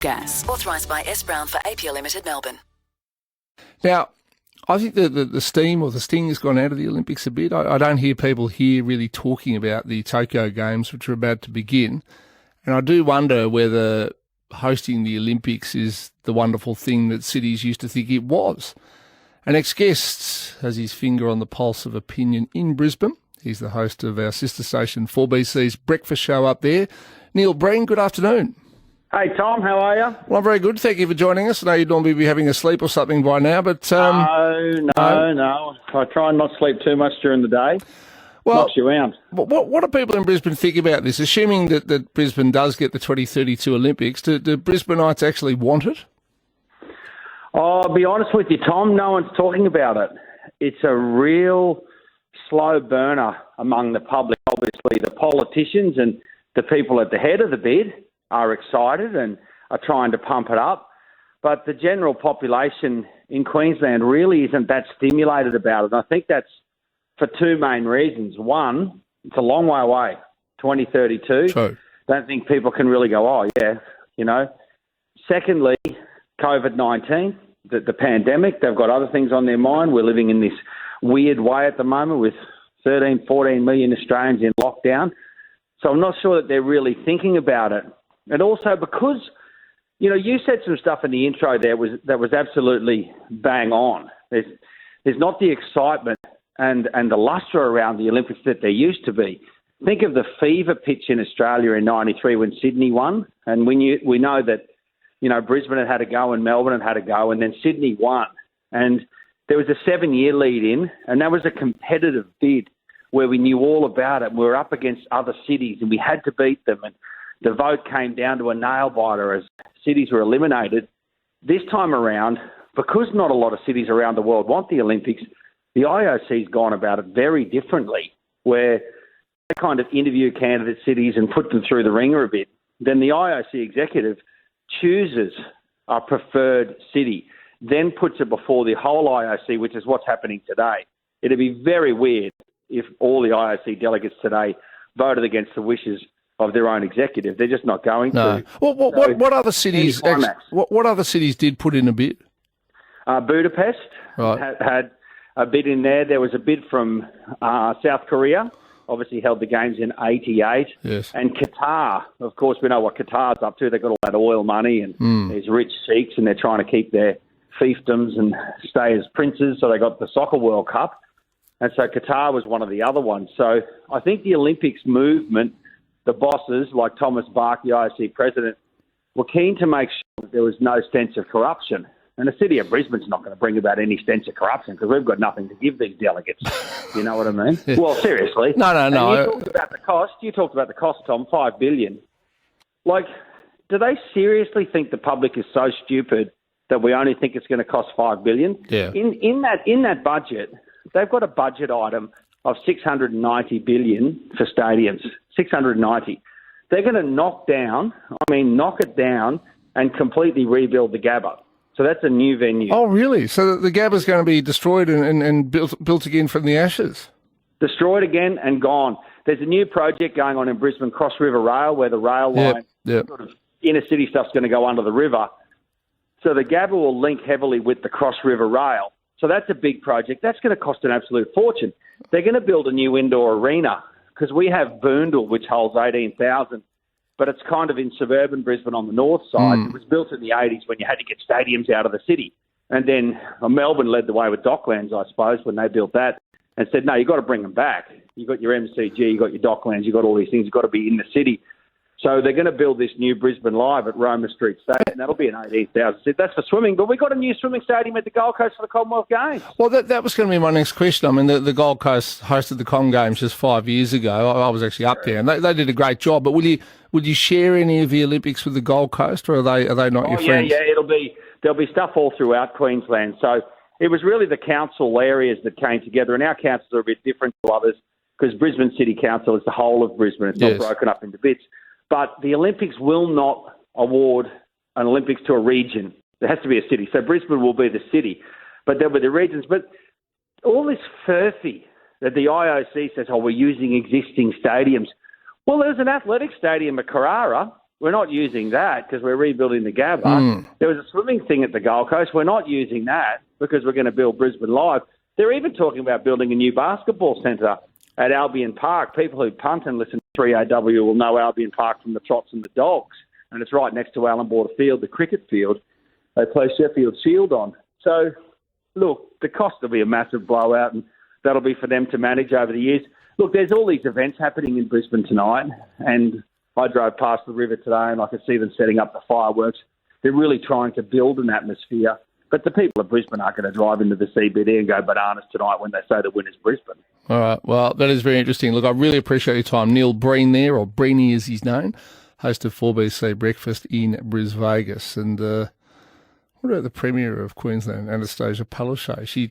Gas. Authorised by S. Brown for APL Limited, Melbourne. Now, I think the steam or the sting has gone out of the Olympics a bit. I don't hear people here really talking about the Tokyo Games, which are about to begin. And I do wonder whether hosting the Olympics is the wonderful thing that cities used to think it was. Our next guest has his finger on the pulse of opinion in Brisbane. He's the host of our sister station 4BC's breakfast show up there. Neil Breen, good afternoon. Hey, Tom, how are you? Well, I'm very good. Thank you for joining us. I know you'd normally be having a sleep or something by now, but... No. I try and not sleep too much during the day. Well, knocks you out. What do people in Brisbane think about this? Assuming that Brisbane does get the 2032 Olympics, do Brisbaneites actually want it? Oh, I'll be honest with you, Tom, no one's talking about it. It's a real slow burner among the public. Obviously, the politicians and the people at the head of the bid are excited and are trying to pump it up. But the general population in Queensland really isn't that stimulated about it. And I think that's for two main reasons. One, it's a long way away, 2032. True. Don't think people can really go, oh, yeah, you know. Secondly, COVID-19, the pandemic, they've got other things on their mind. We're living in this weird way at the moment with 13, 14 million Australians in lockdown. So I'm not sure that they're really thinking about it. And also because, you know, you said some stuff in the intro there that was absolutely bang on. There's not the excitement and the lustre around the Olympics that there used to be. Think of the fever pitch in Australia in '93 when Sydney won. And we know that, you know, Brisbane had a go and Melbourne had a go, and then Sydney won. And there was a 7-year lead in, and that was a competitive bid where we knew all about it. We were up against other cities and we had to beat them. And the vote came down to a nail-biter as cities were eliminated. This time around, because not a lot of cities around the world want the Olympics, the IOC's gone about it very differently, where they kind of interview candidate cities and put them through the ringer a bit. Then the IOC executive chooses a preferred city, then puts it before the whole IOC, which is what's happening today. It'd be very weird if all the IOC delegates today voted against the wishes of their own executive. They're just not going to. Well, what other cities? What other cities did put in a bid? Budapest had a bid in there. There was a bid from South Korea. Obviously held the games in '88. Yes. And Qatar. Of course, we know what Qatar's up to. They've got all that oil money and these rich sheiks, and they're trying to keep their fiefdoms and stay as princes. So they got the Soccer World Cup. And so Qatar was one of the other ones. So I think the Olympics movement, the bosses like Thomas Bach, the IOC president, were keen to make sure that there was no stench of corruption. And the city of Brisbane's not going to bring about any stench of corruption because we've got nothing to give these delegates. You know what I mean? Well, seriously. No. And you talked about the cost. You talked about the cost, Tom, $5 billion. Like, do they seriously think the public is so stupid that we only think it's going to cost $5 billion? Yeah. In that budget, they've got a budget item of $690 billion for stadiums. 690. They're going to knock it down and completely rebuild the Gabba. So that's a new venue. Oh, really? So the Gabba's going to be destroyed and built again from the ashes? Destroyed again and gone. There's a new project going on in Brisbane, Cross River Rail, where the rail line, sort of inner city stuff's going to go under the river. So the Gabba will link heavily with the Cross River Rail. So that's a big project. That's going to cost an absolute fortune. They're going to build a new indoor arena because we have Boondall, which holds 18,000. But it's kind of in suburban Brisbane on the north side. It was built in the 80s when you had to get stadiums out of the city. And then Melbourne led the way with Docklands, I suppose, when they built that and said, no, you've got to bring them back. You've got your MCG, you've got your Docklands, you've got all these things. You've got to be in the city. So they're going to build this new Brisbane Live at Roma Street Stadium. That'll be an 18,000 seat. That's for swimming. But we got a new swimming stadium at the Gold Coast for the Commonwealth Games. Well, that was going to be my next question. I mean, the Gold Coast hosted the Com Games just 5 years ago. I was actually up there, and they did a great job. But would you share any of the Olympics with the Gold Coast, or are they not your friends? Yeah. There'll be stuff all throughout Queensland. So it was really the council areas that came together, and our councils are a bit different to others because Brisbane City Council is the whole of Brisbane. It's not broken up into bits. But the Olympics will not award an Olympics to a region. There has to be a city. So Brisbane will be the city, but there'll be the regions. But all this furphy that the IOC says, we're using existing stadiums. Well, there's an athletic stadium at Carrara We're not using that because we're rebuilding the Gabba. There was a swimming thing at the Gold Coast. We're not using that because we're going to build Brisbane Live. They're even talking about building a new basketball centre at Albion Park. People who punt and listen to 3AW will know Albion Park from the Trots and the Dogs, and it's right next to Allan Border Field, the cricket field they play Sheffield Shield on. So, look, the cost will be a massive blowout, and that'll be for them to manage over the years. Look, there's all these events happening in Brisbane tonight, and I drove past the river today and I could see them setting up the fireworks. They're really trying to build an atmosphere. But the people of Brisbane aren't going to drive into the CBD and go bananas tonight when they say the winner's Brisbane. All right. Well, that is very interesting. Look, I really appreciate your time. Neil Breen there, or Breeny as he's known, host of 4BC Breakfast in Vegas. And what about the Premier of Queensland, Anastasia Palaszczuk? She